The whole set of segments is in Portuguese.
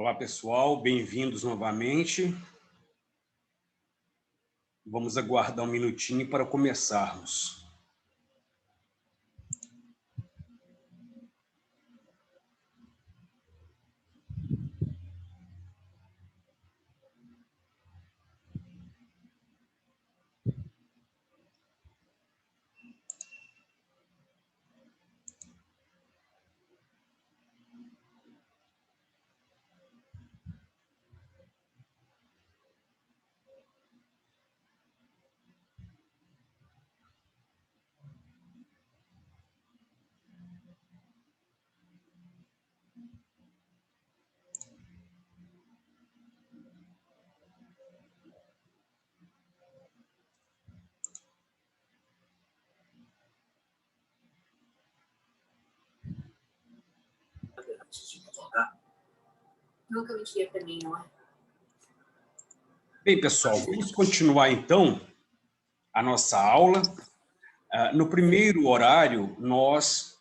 Olá, pessoal, bem-vindos novamente. Vamos aguardar um minutinho para começarmos. Nunca mentia para mim, não é? Bem, pessoal, vamos continuar, então, a nossa aula. No primeiro horário, nós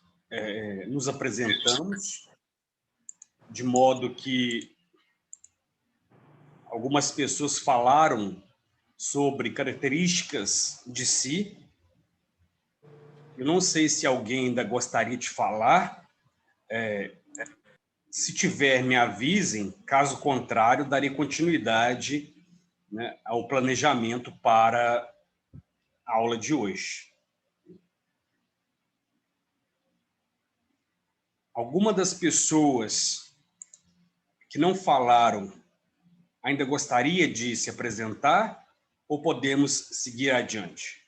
nos apresentamos, de modo que algumas pessoas falaram sobre características de si. Eu não sei se alguém ainda gostaria de falar. Se tiver, me avisem. Caso contrário, darei continuidade, né, ao planejamento para a aula de hoje. Alguma das pessoas que não falaram ainda gostaria de se apresentar ou podemos seguir adiante?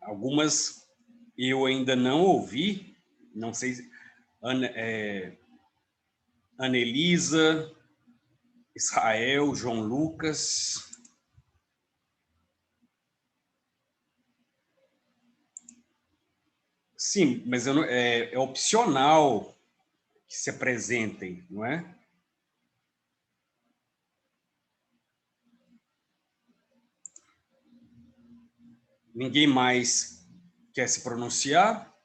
Algumas eu ainda não ouvi, não sei se Ana Elisa, Israel, João Lucas. Sim, mas é opcional que se apresentem, não é? Ninguém mais quer se pronunciar?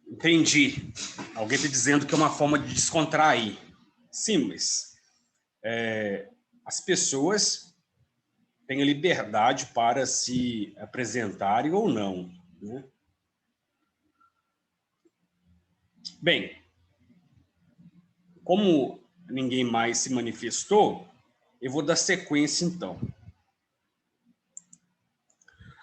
Entendi. Alguém está dizendo que é uma forma de descontrair. Sim, mas as pessoas têm a liberdade para se apresentarem ou não, né? Bem, como ninguém mais se manifestou, eu vou dar sequência, então.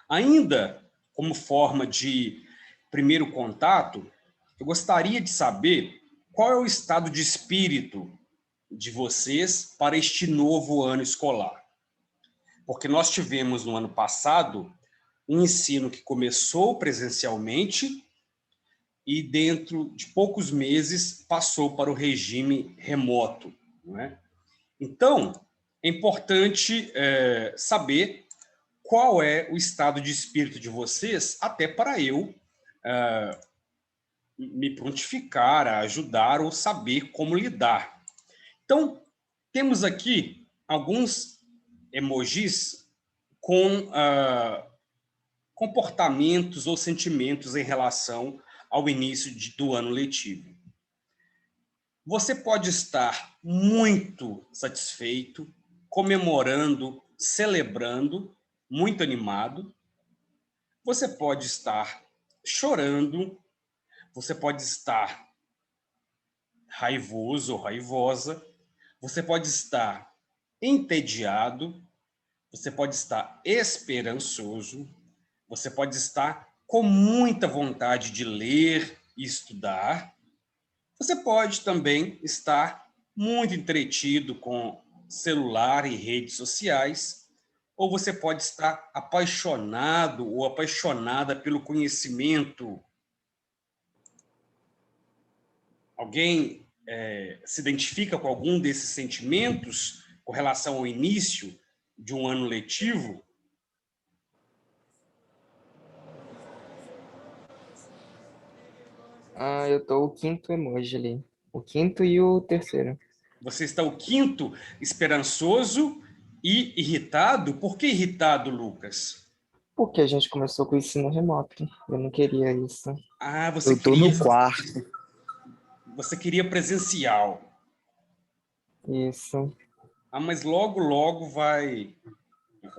Ainda como forma de primeiro contato, eu gostaria de saber qual é o estado de espírito de vocês para este novo ano escolar. Porque nós tivemos no ano passado um ensino que começou presencialmente e dentro de poucos meses passou para o regime remoto, não é? Então, é importante saber qual é o estado de espírito de vocês, até para eu me prontificar a ajudar ou saber como lidar. Então, temos aqui alguns emojis com comportamentos ou sentimentos em relação ao início do ano letivo. Você pode estar muito satisfeito, comemorando, celebrando, muito animado. Você pode estar chorando, você pode estar raivoso ou raivosa, você pode estar entediado, você pode estar esperançoso, você pode estar com muita vontade de ler e estudar. Você pode também estar muito entretido com celular e redes sociais, ou você pode estar apaixonado ou apaixonada pelo conhecimento. Alguém se identifica com algum desses sentimentos com relação ao início de um ano letivo? Eu tô o quinto emoji ali. O quinto e o terceiro. Você está o quinto, esperançoso E irritado? Por que irritado, Lucas? Porque a gente começou com o ensino remoto. Eu não queria isso. Ah, Eu tô no quarto. você queria presencial. Isso. Ah, mas logo, logo vai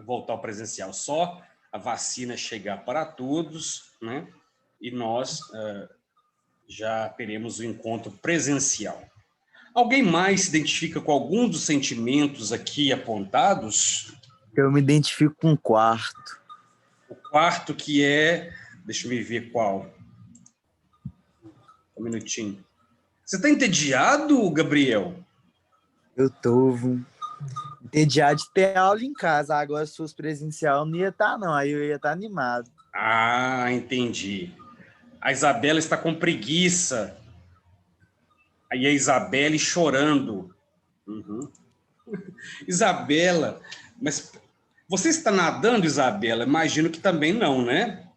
voltar ao presencial. Só a vacina chegar para todos, né? E nós já teremos o encontro presencial. Alguém mais se identifica com algum dos sentimentos aqui apontados? Eu me identifico com o quarto. O quarto que é... Deixa eu me ver qual. Um minutinho. Você está entediado, Gabriel? Eu tô entediado de ter aula em casa. Agora, se fosse presencial, eu não ia estar, não. Aí eu ia estar animado. Ah, entendi. A Isabela está com preguiça. Aí a Isabelle chorando. Uhum. Isabela, mas você está nadando, Isabela? Imagino que também não, né?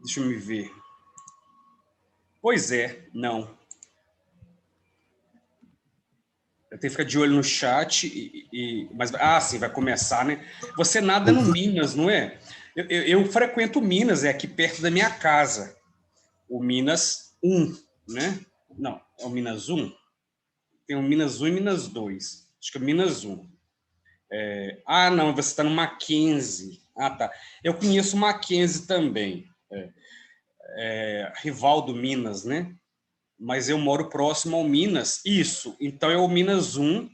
Deixa eu me ver. Pois é, não. Eu tenho que ficar de olho no chat, mas sim, vai começar, né? Você nada no Minas, não é? Eu frequento Minas, é aqui perto da minha casa. O Minas 1, né? Não, é o Minas 1? Tem o Minas 1 e Minas 2. Acho que é o Minas 1. Não, você está no Mackenzie. Ah, tá. Eu conheço o Mackenzie também. Rival do Minas, né? Mas eu moro próximo ao Minas. Isso, então é o Minas 1,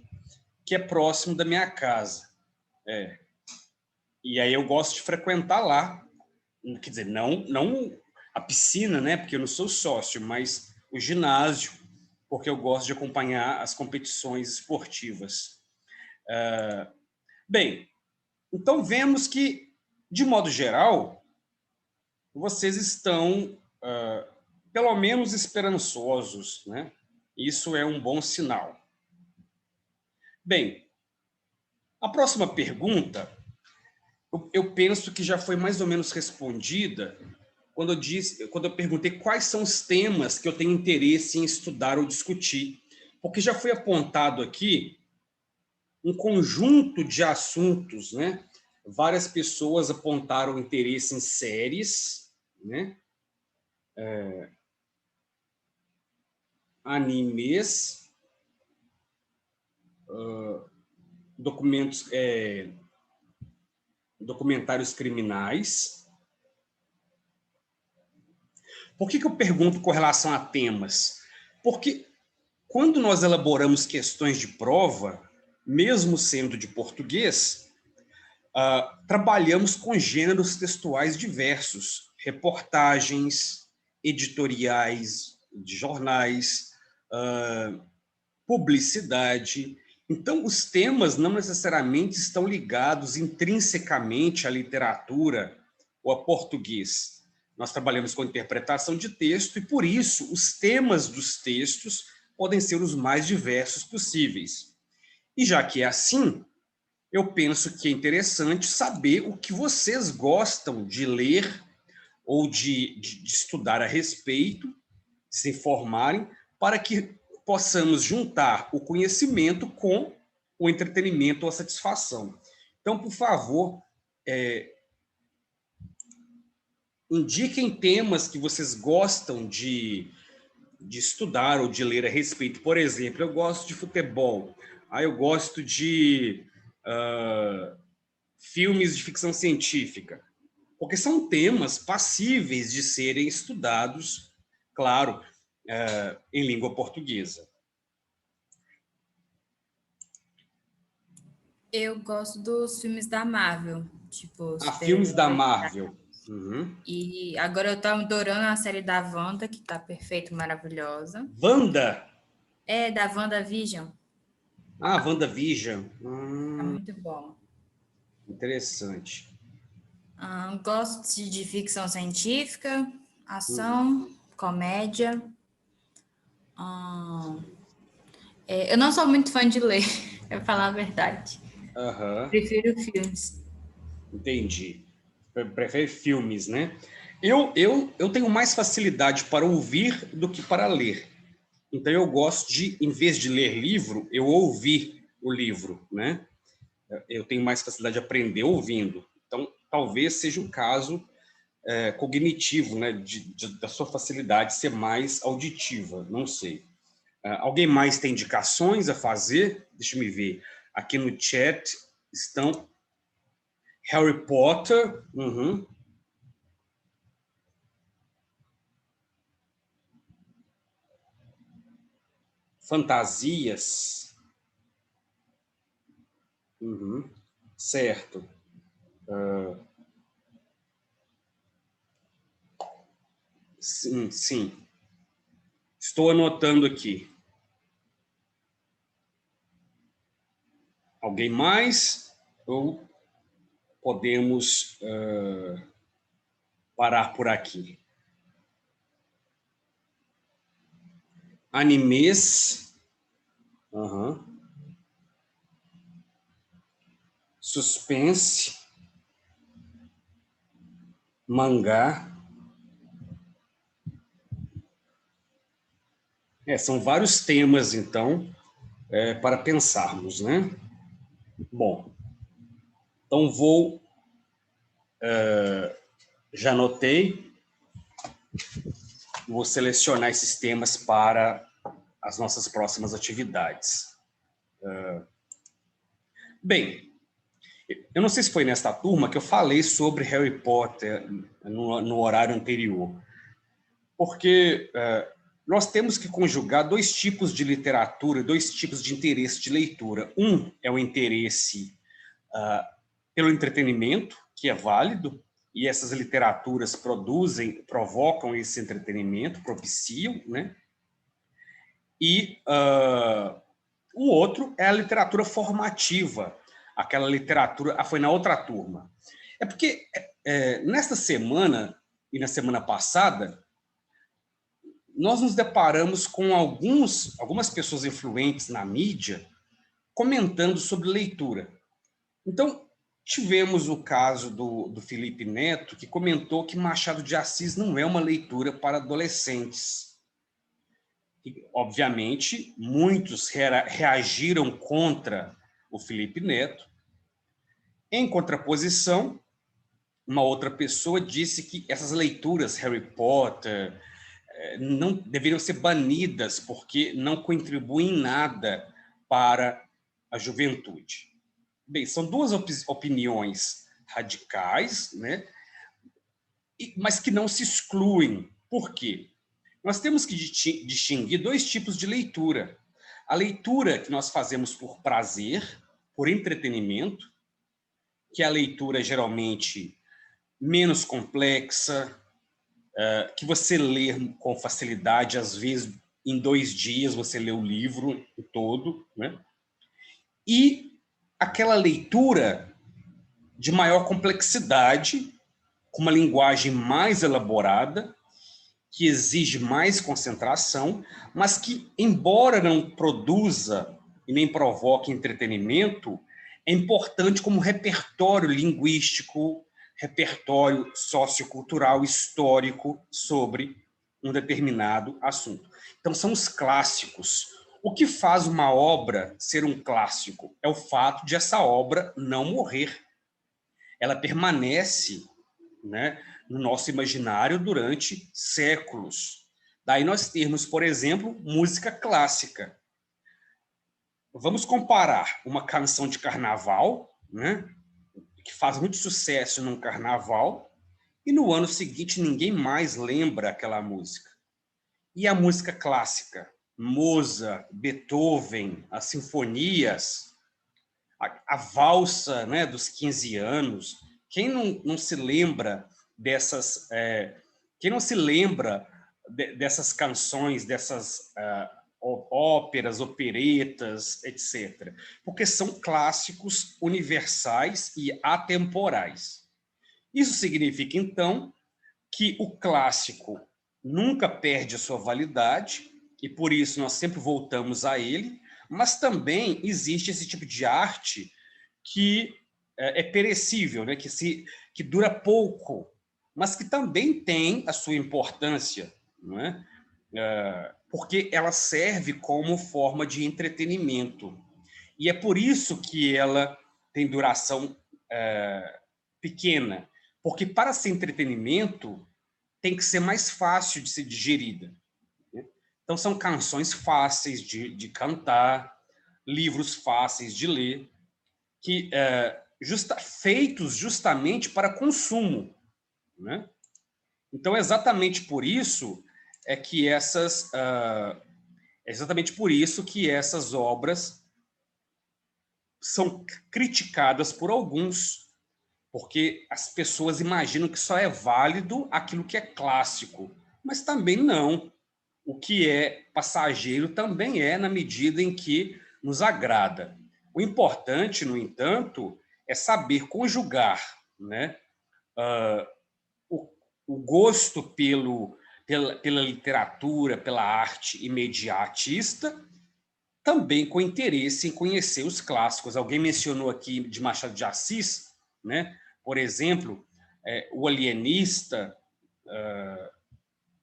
que é próximo da minha casa. E aí eu gosto de frequentar lá. Quer dizer, não a piscina, né? Porque eu não sou sócio, mas o ginásio, porque eu gosto de acompanhar as competições esportivas. Bem, então vemos que, de modo geral, vocês estão, pelo menos, esperançosos, né? Isso é um bom sinal. Bem, a próxima pergunta, eu penso que já foi mais ou menos respondida quando eu perguntei quais são os temas que eu tenho interesse em estudar ou discutir, porque já foi apontado aqui um conjunto de assuntos, né? Várias pessoas apontaram interesse em séries, né? Animes, documentários criminais. Por que eu pergunto com relação a temas? Porque quando nós elaboramos questões de prova, mesmo sendo de português, trabalhamos com gêneros textuais diversos, reportagens, editoriais de jornais, publicidade. Então, os temas não necessariamente estão ligados intrinsecamente à literatura ou a português. Nós trabalhamos com interpretação de texto e, por isso, os temas dos textos podem ser os mais diversos possíveis. E já que é assim, eu penso que é interessante saber o que vocês gostam de ler ou de estudar a respeito, de se informarem, para que possamos juntar o conhecimento com o entretenimento ou a satisfação. Então, por favor, indiquem temas que vocês gostam de estudar ou de ler a respeito. Por exemplo, eu gosto de futebol, eu gosto de filmes de ficção científica, porque são temas passíveis de serem estudados, claro, em língua portuguesa. Eu gosto dos filmes da Marvel, tipo, Filmes da super-herói. Marvel. Uhum. E agora eu tô adorando a série da Wanda, que tá perfeita, maravilhosa. Wanda? É, da WandaVision. WandaVision. Tá muito bom. Interessante. Gosto de ficção científica, ação, comédia. Eu não sou muito fã de ler, pra falar a verdade. Prefiro filmes. Entendi. Prefere filmes, né? Eu tenho mais facilidade para ouvir do que para ler. Então, eu gosto de, em vez de ler livro, eu ouvir o livro, né? Eu tenho mais facilidade de aprender ouvindo. Então, talvez seja o caso cognitivo, né? Da sua facilidade ser mais auditiva, não sei. Alguém mais tem indicações a fazer? Deixa eu ver. Aqui no chat estão Harry Potter. Uhum. Fantasias. Uhum. Certo. Sim, sim. Estou anotando aqui. Alguém mais? Ou podemos parar por aqui? Animes. Uhum. Suspense. Mangá. São vários temas, então, para pensarmos, né? Bom, então já anotei, vou selecionar esses temas para as nossas próximas atividades. Bem, eu não sei se foi nesta turma que eu falei sobre Harry Potter no horário anterior, porque nós temos que conjugar dois tipos de literatura, dois tipos de interesse de leitura. Um é o interesse pelo entretenimento, que é válido, e essas literaturas provocam esse entretenimento, propiciam, né? E o outro é a literatura formativa, aquela literatura... foi na outra turma. É porque nesta semana e na semana passada, nós nos deparamos com algumas pessoas influentes na mídia comentando sobre leitura. Então, tivemos o caso do Felipe Neto, que comentou que Machado de Assis não é uma leitura para adolescentes. E, obviamente, muitos reagiram contra o Felipe Neto. Em contraposição, uma outra pessoa disse que essas leituras, Harry Potter, não deveriam ser banidas porque não contribuem em nada para a juventude. Bem, são duas opiniões radicais, né? Mas que não se excluem. Por quê? Nós temos que distinguir dois tipos de leitura. A leitura que nós fazemos por prazer, por entretenimento, que é a leitura geralmente menos complexa, que você lê com facilidade, às vezes em 2 dias você lê o livro todo, né? E aquela leitura de maior complexidade, com uma linguagem mais elaborada, que exige mais concentração, mas que, embora não produza e nem provoque entretenimento, é importante como repertório linguístico, repertório sociocultural, histórico sobre um determinado assunto. Então, são os clássicos. O que faz uma obra ser um clássico é o fato de essa obra não morrer. Ela permanece, né, no nosso imaginário durante séculos. Daí nós temos, por exemplo, música clássica. Vamos comparar uma canção de carnaval, né, que faz muito sucesso num carnaval, e no ano seguinte ninguém mais lembra aquela música. E a música clássica? Mozart, Beethoven, as sinfonias, a valsa, né, dos 15 anos. Quem não se lembra dessas... quem não se lembra dessas canções, dessas óperas, operetas, etc. Porque são clássicos universais e atemporais. Isso significa, então, que o clássico nunca perde a sua validade, e por isso nós sempre voltamos a ele, mas também existe esse tipo de arte que é perecível, né? que dura pouco, mas que também tem a sua importância, não é? porque ela serve como forma de entretenimento. E é por isso que ela tem duração pequena, porque para ser entretenimento tem que ser mais fácil de ser digerida. Então, são canções fáceis de cantar, livros fáceis de ler, que feitos justamente para consumo, né? Então, exatamente por isso que essas obras são criticadas por alguns, porque as pessoas imaginam que só é válido aquilo que é clássico, mas também não. O que é passageiro também é na medida em que nos agrada. O importante, no entanto, é saber conjugar, né, o gosto pela literatura, pela arte imediatista, também com interesse em conhecer os clássicos. Alguém mencionou aqui de Machado de Assis, né? Por exemplo, O Alienista,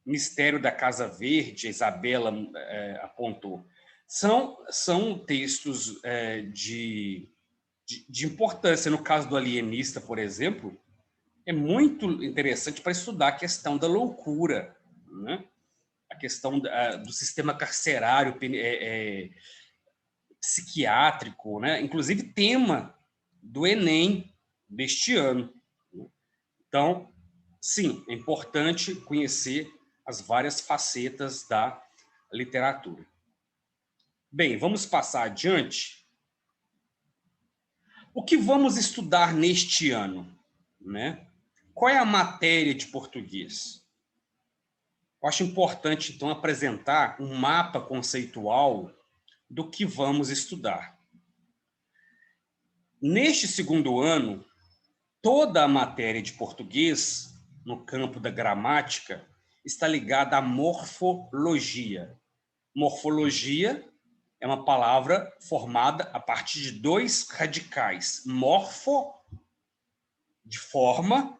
Mistério da Casa Verde, a Isabela apontou. São textos de importância. No caso do Alienista, por exemplo, é muito interessante para estudar a questão da loucura, né? A questão do sistema carcerário psiquiátrico, né? Inclusive tema do Enem deste ano. Então, sim, é importante conhecer as várias facetas da literatura. Bem, vamos passar adiante. O que vamos estudar neste ano, né? Qual é a matéria de português? Eu acho importante, então, apresentar um mapa conceitual do que vamos estudar. Neste segundo ano, toda a matéria de português, no campo da gramática, está ligada à morfologia. Morfologia é uma palavra formada a partir de dois radicais. Morfo, de forma,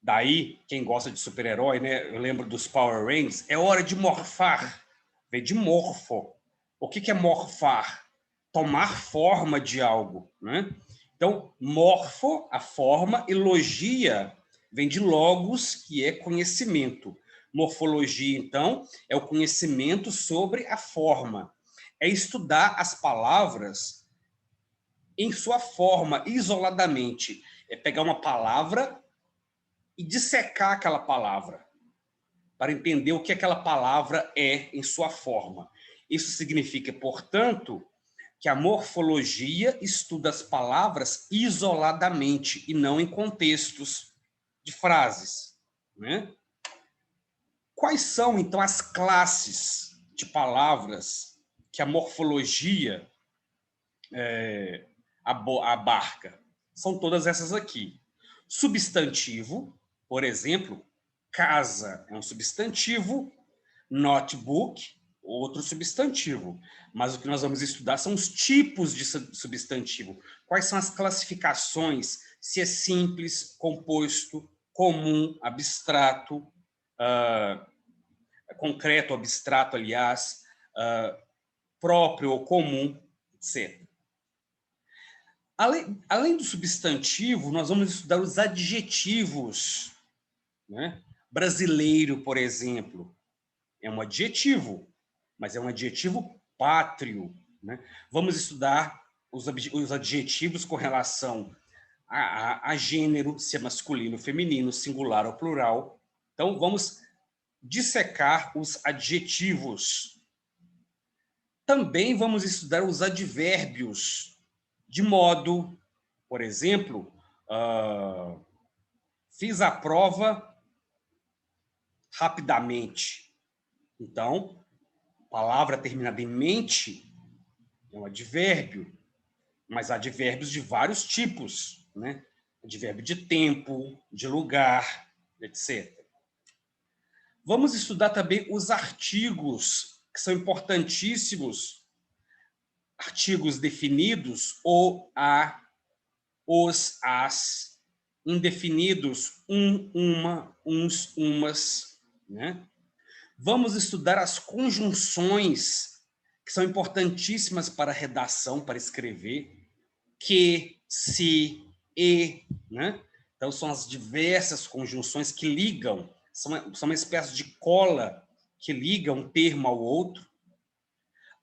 daí, quem gosta de super-herói, né? Eu lembro dos Power Rangers, é hora de morfar, vem de morfo. O que é morfar? Tomar forma de algo, né? Então, morfo, a forma, e logia vem de logos, que é conhecimento. Morfologia, então, é o conhecimento sobre a forma. É estudar as palavras em sua forma, isoladamente. É pegar uma palavra e dissecar aquela palavra, para entender o que aquela palavra é em sua forma. Isso significa, portanto, que a morfologia estuda as palavras isoladamente e não em contextos de frases, né? Quais são, então, as classes de palavras que a morfologia abarca? São todas essas aqui. Substantivo, por exemplo, casa é um substantivo, notebook, outro substantivo. Mas o que nós vamos estudar são os tipos de substantivo. Quais são as classificações, se é simples, composto, comum, abstrato, concreto, abstrato, aliás, próprio ou comum, etc. Além do substantivo, nós vamos estudar os adjetivos, né? Brasileiro, por exemplo, é um adjetivo, mas é um adjetivo pátrio, né? Vamos estudar os adjetivos com relação a gênero, se é masculino, feminino, singular ou plural. Então, vamos dissecar os adjetivos. Também vamos estudar os advérbios, de modo, por exemplo, fiz a prova rapidamente. Então, palavra terminada em mente é um advérbio, mas há advérbios de vários tipos, né? Advérbio de tempo, de lugar, etc. Vamos estudar também os artigos, que são importantíssimos, artigos definidos, o, a, os, as, indefinidos, uma, uns, umas, né? Vamos estudar as conjunções, que são importantíssimas para a redação, para escrever. Que, se, e, né? Então, são as diversas conjunções que ligam, são uma espécie de cola que liga um termo ao outro.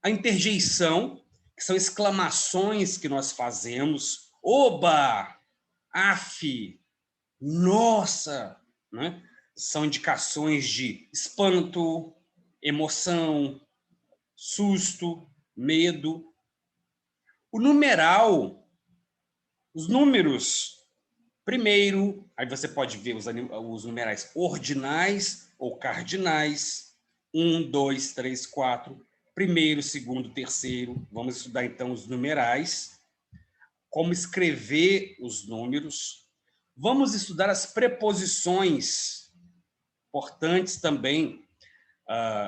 A interjeição, que são exclamações que nós fazemos. Oba! Af! Nossa! Né? São indicações de espanto, emoção, susto, medo. O numeral, os números, primeiro, aí você pode ver os numerais ordinais ou cardinais, 1, 2, 3, 4, primeiro, segundo, terceiro. Vamos estudar, então, os numerais, como escrever os números. Vamos estudar as preposições, importantes também.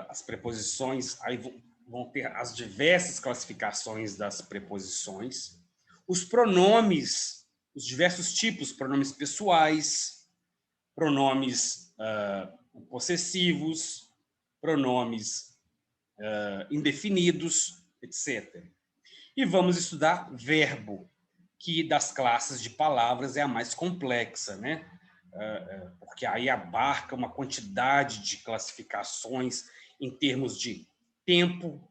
As preposições, aí vão ter as diversas classificações das preposições. Os pronomes, os diversos tipos, pronomes pessoais, pronomes possessivos, pronomes indefinidos, etc. E vamos estudar verbo, que das classes de palavras é a mais complexa, né? Porque aí abarca uma quantidade de classificações em termos de tempo,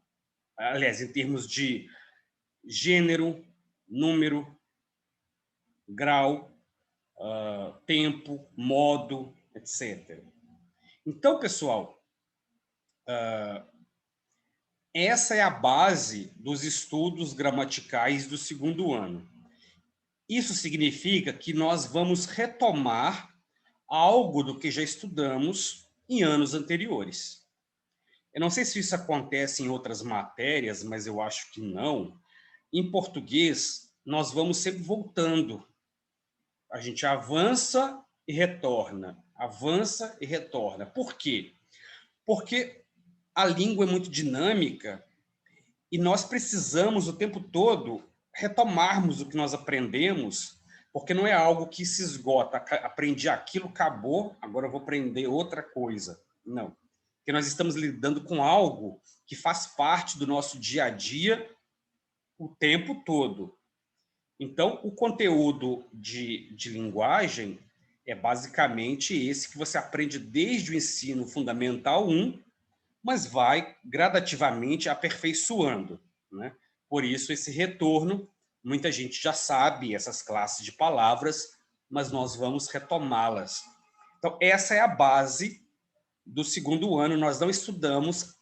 aliás, em termos de gênero, número, grau, tempo, modo, etc. Então, pessoal, essa é a base dos estudos gramaticais do segundo ano. Isso significa que nós vamos retomar algo do que já estudamos em anos anteriores. Eu não sei se isso acontece em outras matérias, mas eu acho que não. Em português, nós vamos sempre voltando. A gente avança e retorna, avança e retorna. Por quê? Porque a língua é muito dinâmica e nós precisamos o tempo todo retomarmos o que nós aprendemos, porque não é algo que se esgota. Aprendi aquilo, acabou, agora eu vou aprender outra coisa. Não. Porque nós estamos lidando com algo que faz parte do nosso dia a dia o tempo todo. Então, o conteúdo de linguagem é basicamente esse que você aprende desde o ensino fundamental 1, mas vai gradativamente aperfeiçoando, né? Por isso, esse retorno, muita gente já sabe essas classes de palavras, mas nós vamos retomá-las. Então, essa é a base do segundo ano. Nós não estudamos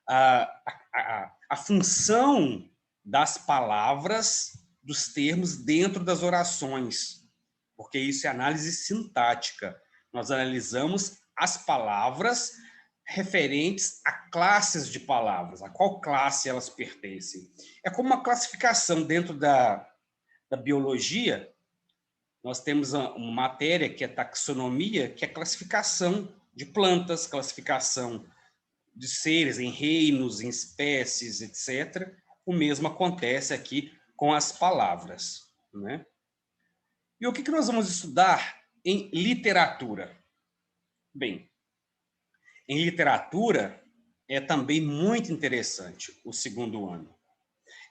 a função das palavras, dos termos dentro das orações, porque isso é análise sintática. Nós analisamos as palavras referentes a classes de palavras, a qual classe elas pertencem. É como uma classificação dentro da biologia. Nós temos uma matéria que é taxonomia, que é classificação de plantas, classificação de seres em reinos, em espécies, etc. O mesmo acontece aqui com as palavras, né? E o que nós vamos estudar em literatura? Bem, em literatura é também muito interessante o segundo ano.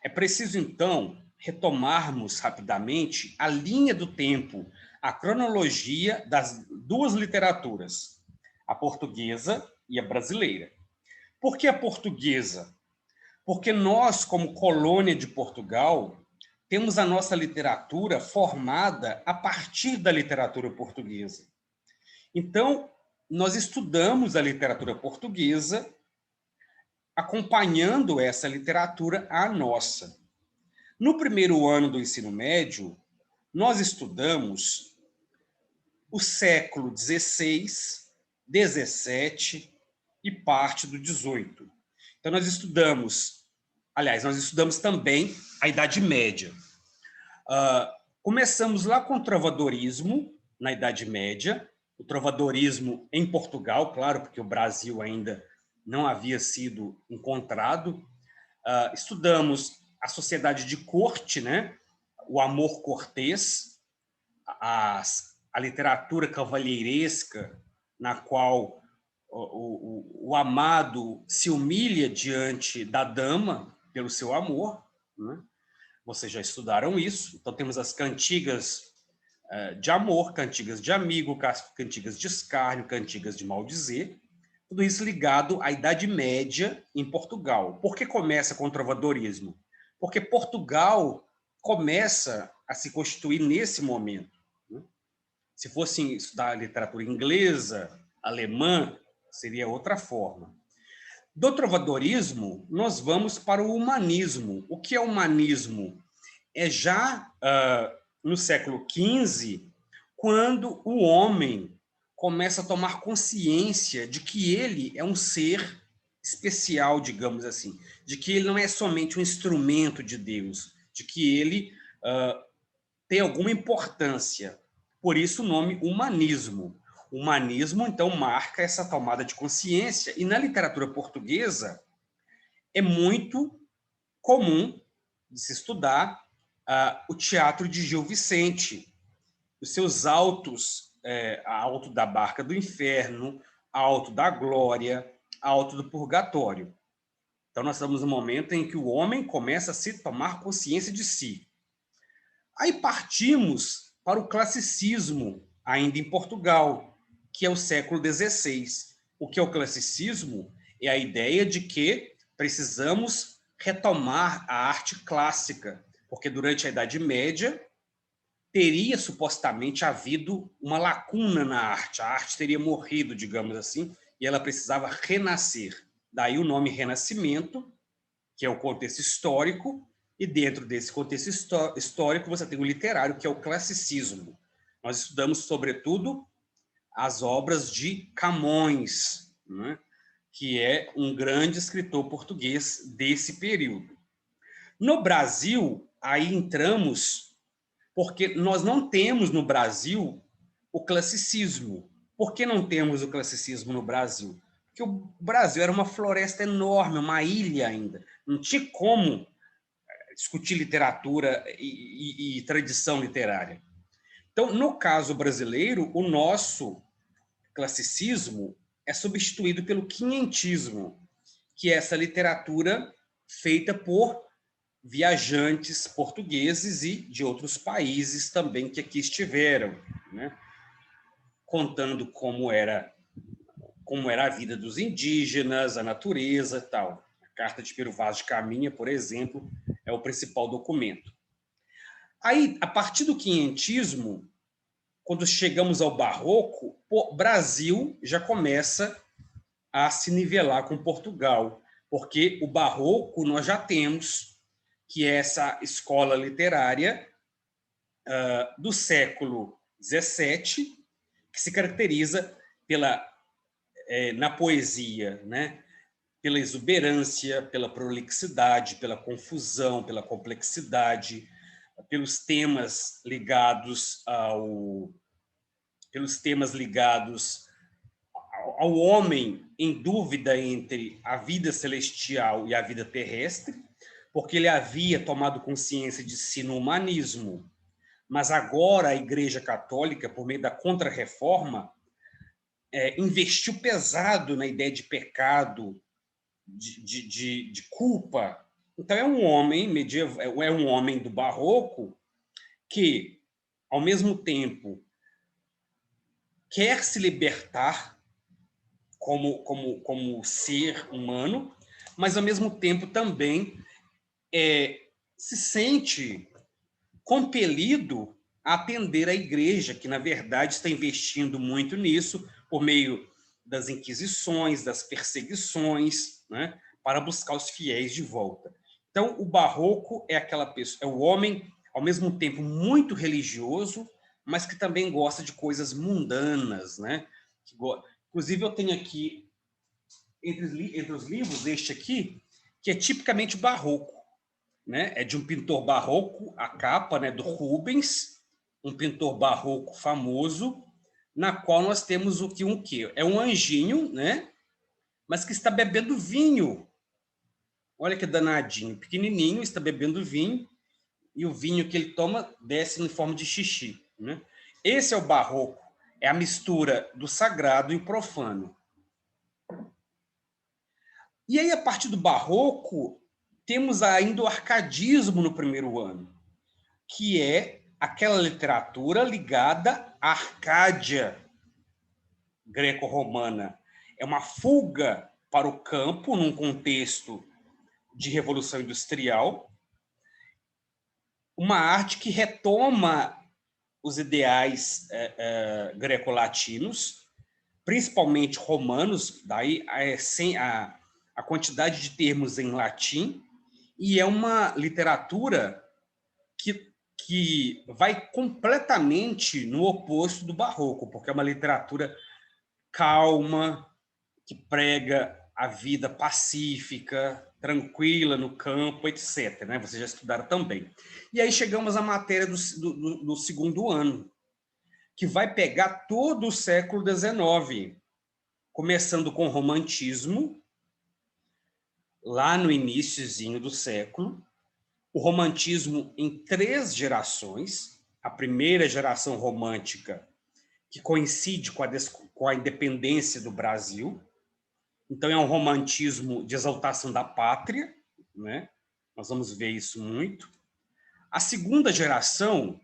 É preciso, então, retomarmos rapidamente a linha do tempo, a cronologia das duas literaturas, a portuguesa e a brasileira. Por que a portuguesa? Porque nós, como colônia de Portugal, temos a nossa literatura formada a partir da literatura portuguesa. Então, nós estudamos a literatura portuguesa, acompanhando essa literatura à nossa. No primeiro ano do ensino médio, nós estudamos o século XVI, XVII e parte do XVIII. Então, nós estudamos também a Idade Média. Começamos lá com o trovadorismo, na Idade Média, o trovadorismo em Portugal, claro, porque o Brasil ainda não havia sido encontrado. Estudamos a sociedade de corte, né? O amor cortês, a literatura cavalheiresca, na qual o amado se humilha diante da dama pelo seu amor, né? Vocês já estudaram isso. Então, temos as cantigas de amor, cantigas de amigo, cantigas de escárnio, cantigas de maldizer. Tudo isso ligado à Idade Média em Portugal. Por que começa com o trovadorismo? Porque Portugal começa a se constituir nesse momento, né? Se fosse estudar literatura inglesa, alemã, seria outra forma. Do trovadorismo, nós vamos para o humanismo. O que é humanismo? É já no século XV, quando o homem começa a tomar consciência de que ele é um ser especial, digamos assim, de que ele não é somente um instrumento de Deus, de que ele tem alguma importância. Por isso o nome humanismo. O humanismo, então, marca essa tomada de consciência, e na literatura portuguesa é muito comum de se estudar o teatro de Gil Vicente, os seus autos, Alto da Barca do Inferno, Alto da Glória, Alto do Purgatório. Então, nós estamos no momento em que o homem começa a se tomar consciência de si. Aí partimos para o classicismo, ainda em Portugal, que é o século XVI. O que é o classicismo? É a ideia de que precisamos retomar a arte clássica, porque durante a Idade Média teria supostamente havido uma lacuna na arte. A arte teria morrido, digamos assim, e ela precisava renascer. Daí o nome Renascimento, que é o contexto histórico, e dentro desse contexto histórico você tem o literário, que é o classicismo. Nós estudamos, sobretudo, as obras de Camões, né? Que é um grande escritor português desse período. No Brasil, aí entramos, porque nós não temos no Brasil o classicismo. Por que não temos o classicismo no Brasil? Porque o Brasil era uma floresta enorme, uma ilha ainda. Não tinha como discutir literatura e tradição literária. Então, no caso brasileiro, o nosso classicismo é substituído pelo quinhentismo, que é essa literatura feita por viajantes portugueses e de outros países também que aqui estiveram, né? Contando como era a vida dos indígenas, a natureza e tal. A Carta de Pero Vaz de Caminha, por exemplo, é o principal documento. Aí, a partir do quinhentismo, quando chegamos ao barroco, o Brasil já começa a se nivelar com Portugal, porque o barroco nós já temos, que é essa escola literária do século XVII, que se caracteriza na poesia, né? Pela exuberância, pela prolixidade, pela confusão, pela complexidade, pelos temas ligados ao homem em dúvida entre a vida celestial e a vida terrestre, porque ele havia tomado consciência de si no humanismo, mas agora a Igreja Católica, por meio da Contra-Reforma, investiu pesado na ideia de pecado, de culpa. Então é um homem medieval, é um homem do barroco que, ao mesmo tempo, quer se libertar como ser humano, mas, ao mesmo tempo, também se sente compelido a atender à Igreja, que, na verdade, está investindo muito nisso, por meio das inquisições, das perseguições, né, para buscar os fiéis de volta. Então, o barroco é aquela pessoa, é o homem, ao mesmo tempo, muito religioso, mas que também gosta de coisas mundanas, né? Inclusive, eu tenho aqui, entre os livros, este aqui, que é tipicamente barroco, né? É de um pintor barroco, a capa, né, do Rubens, um pintor barroco famoso, na qual nós temos o quê? É um anjinho, né? Mas que está bebendo vinho. Olha que danadinho, pequenininho, está bebendo vinho, e o vinho que ele toma desce em forma de xixi, né? Esse é o barroco, é a mistura do sagrado e profano. E aí, a partir do Barroco, temos ainda o arcadismo no primeiro ano, que é aquela literatura ligada à Arcádia greco-romana. É uma fuga para o campo, num contexto de revolução industrial, uma arte que retoma os ideais greco-latinos, principalmente romanos, daí a quantidade de termos em latim, e é uma literatura que vai completamente no oposto do barroco, porque é uma literatura calma, que prega a vida pacífica, tranquila no campo, etc. Né? Vocês já estudaram também. E aí chegamos à matéria do segundo ano, que vai pegar todo o século XIX, começando com o romantismo, lá no iniciozinho do século, o romantismo em 3 gerações, a primeira geração romântica, que coincide com a independência do Brasil. Então, é um romantismo de exaltação da pátria, né? Nós vamos ver isso muito. A segunda geração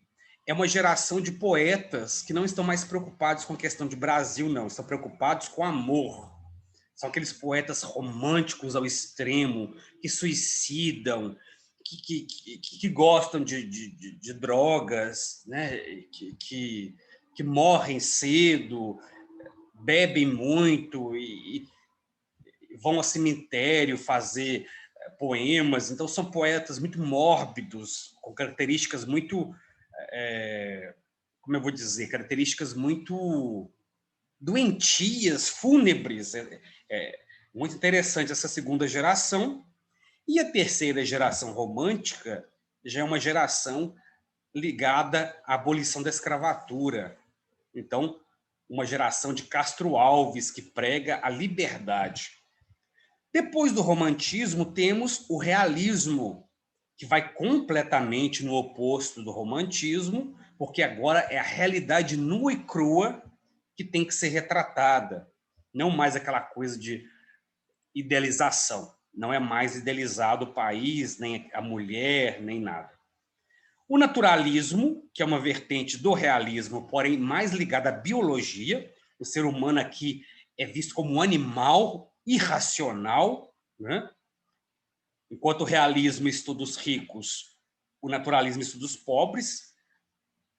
é uma geração de poetas que não estão mais preocupados com a questão de Brasil, não. Estão preocupados com amor. São aqueles poetas românticos ao extremo, que suicidam, que gostam de drogas, né? que morrem cedo, bebem muito e vão ao cemitério fazer poemas. Então, são poetas muito mórbidos, com características muito, como eu vou dizer, características muito doentias, fúnebres. Muito interessante essa segunda geração. E a terceira geração romântica já é uma geração ligada à abolição da escravatura. Então, uma geração de Castro Alves, que prega a liberdade. Depois do romantismo, temos o realismo, que vai completamente no oposto do romantismo, porque agora é a realidade nua e crua que tem que ser retratada, não mais aquela coisa de idealização. Não é mais idealizado o país, nem a mulher, nem nada. O naturalismo, que é uma vertente do realismo, porém mais ligada à biologia, o ser humano aqui é visto como um animal irracional, né? Enquanto o realismo estuda os ricos, o naturalismo estuda os pobres,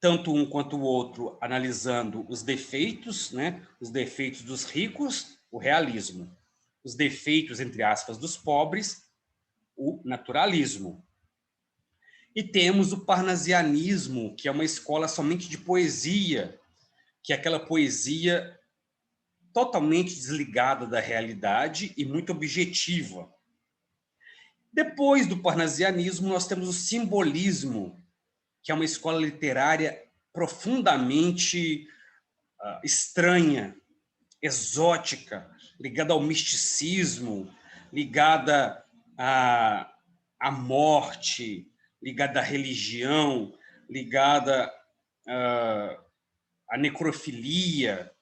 tanto um quanto o outro analisando os defeitos, né? Os defeitos dos ricos, o realismo. Os defeitos, entre aspas, dos pobres, o naturalismo. E temos o parnasianismo, que é uma escola somente de poesia, que é aquela poesia totalmente desligada da realidade e muito objetiva. Depois do parnasianismo, nós temos o simbolismo, que é uma escola literária profundamente estranha, exótica, ligada ao misticismo, ligada à morte, ligada à religião, ligada à necrofilia.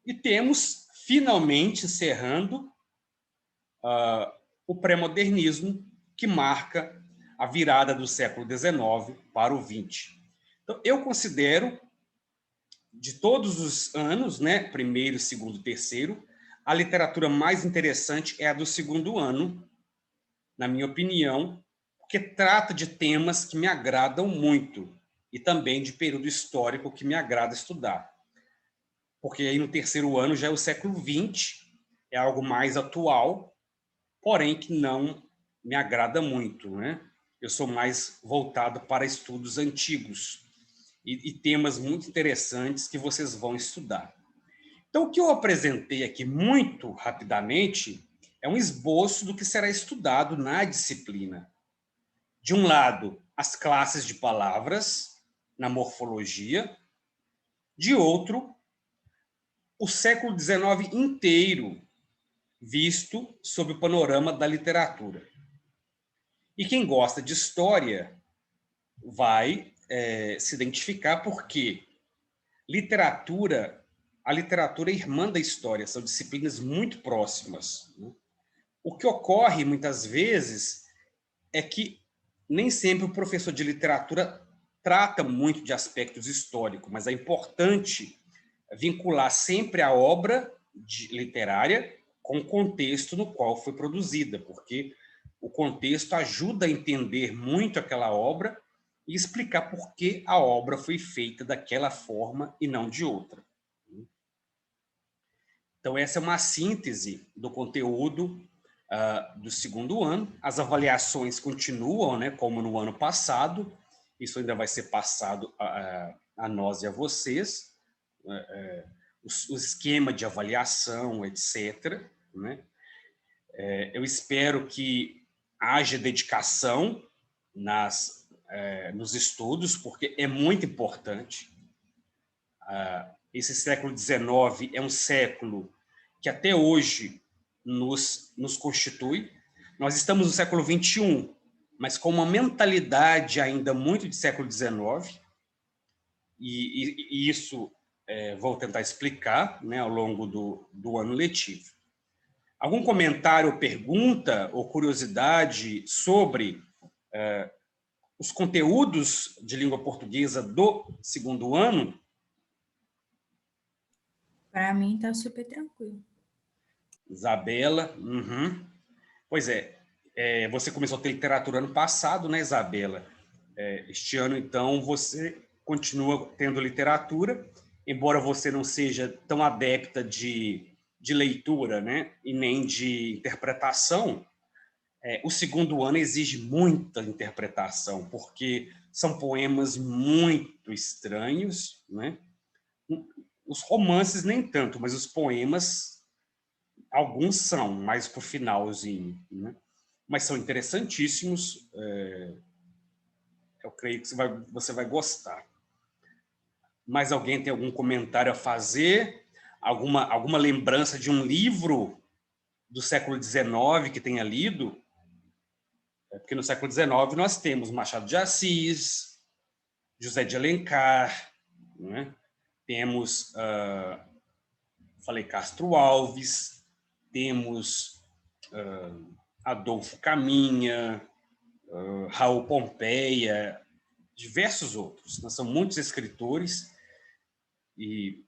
E temos, finalmente, encerrando, o pré-modernismo, que marca a virada do século XIX para o XX. Então, eu considero, de todos os anos, né, primeiro, segundo, terceiro, a literatura mais interessante é a do segundo ano, na minha opinião, porque trata de temas que me agradam muito e também de período histórico que me agrada estudar. Porque aí no terceiro ano já é o século XX, é algo mais atual, porém que não me agrada muito, né? Eu sou mais voltado para estudos antigos e temas muito interessantes que vocês vão estudar. Então, o que eu apresentei aqui muito rapidamente é um esboço do que será estudado na disciplina. De um lado, as classes de palavras na morfologia, de outro, o século XIX inteiro, visto sob o panorama da literatura. E quem gosta de história vai se identificar porque a literatura é irmã da história, são disciplinas muito próximas, né? O que ocorre, muitas vezes, é que nem sempre o professor de literatura trata muito de aspectos históricos, mas é importante vincular sempre a obra literária com o contexto no qual foi produzida, porque o contexto ajuda a entender muito aquela obra e explicar por que a obra foi feita daquela forma e não de outra. Então, essa é uma síntese do conteúdo do segundo ano. As avaliações continuam, né, como no ano passado. Isso ainda vai ser passado a nós e a vocês. O esquema de avaliação, etc. Né? Eu espero que haja dedicação nos estudos, porque é muito importante. Esse século XIX é um século que até hoje nos constitui. Nós estamos no século XXI, mas com uma mentalidade ainda muito de século XIX, e isso vou tentar explicar, né, ao longo do ano letivo. Algum comentário, pergunta ou curiosidade sobre os conteúdos de língua portuguesa do segundo ano? Para mim, está super tranquilo. Isabela, Pois você começou a ter literatura ano passado, né, Isabela? Este ano, então, você continua tendo literatura, embora você não seja tão adepta de leitura, né, e nem de interpretação. O segundo ano exige muita interpretação, porque são poemas muito estranhos, né? Os romances nem tanto, mas os poemas, alguns são, mais para o finalzinho, né? Mas são interessantíssimos. Eu creio que você vai gostar. Mais alguém tem algum comentário a fazer? Alguma lembrança de um livro do século XIX que tenha lido? Porque no século XIX nós temos Machado de Assis, José de Alencar, né? Temos, falei, Castro Alves, temos Adolfo Caminha, Raul Pompeia, diversos outros. Nós somos muitos escritores e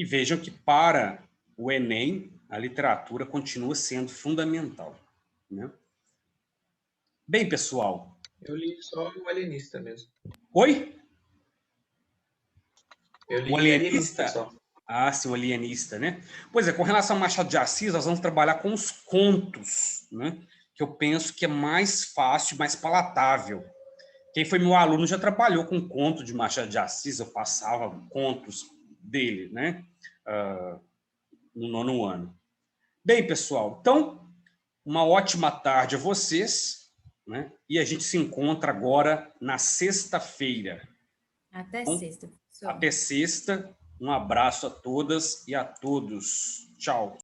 vejam que para o Enem a literatura continua sendo fundamental, né? Bem, pessoal. Eu li só o Alienista mesmo. Oi? Eu li o Alienista só. Ah, sim, o Alienista, né? Pois é, com relação ao Machado de Assis, nós vamos trabalhar com os contos, né? Que eu penso que é mais fácil, mais palatável. Quem foi meu aluno já trabalhou com conto de Machado de Assis, eu passava contos dele, né? No nono ano. Bem, pessoal, então, uma ótima tarde a vocês, né? E a gente se encontra agora na sexta-feira. Até Então, sexta, professor. até sexta. Um abraço a todas e a todos. Tchau.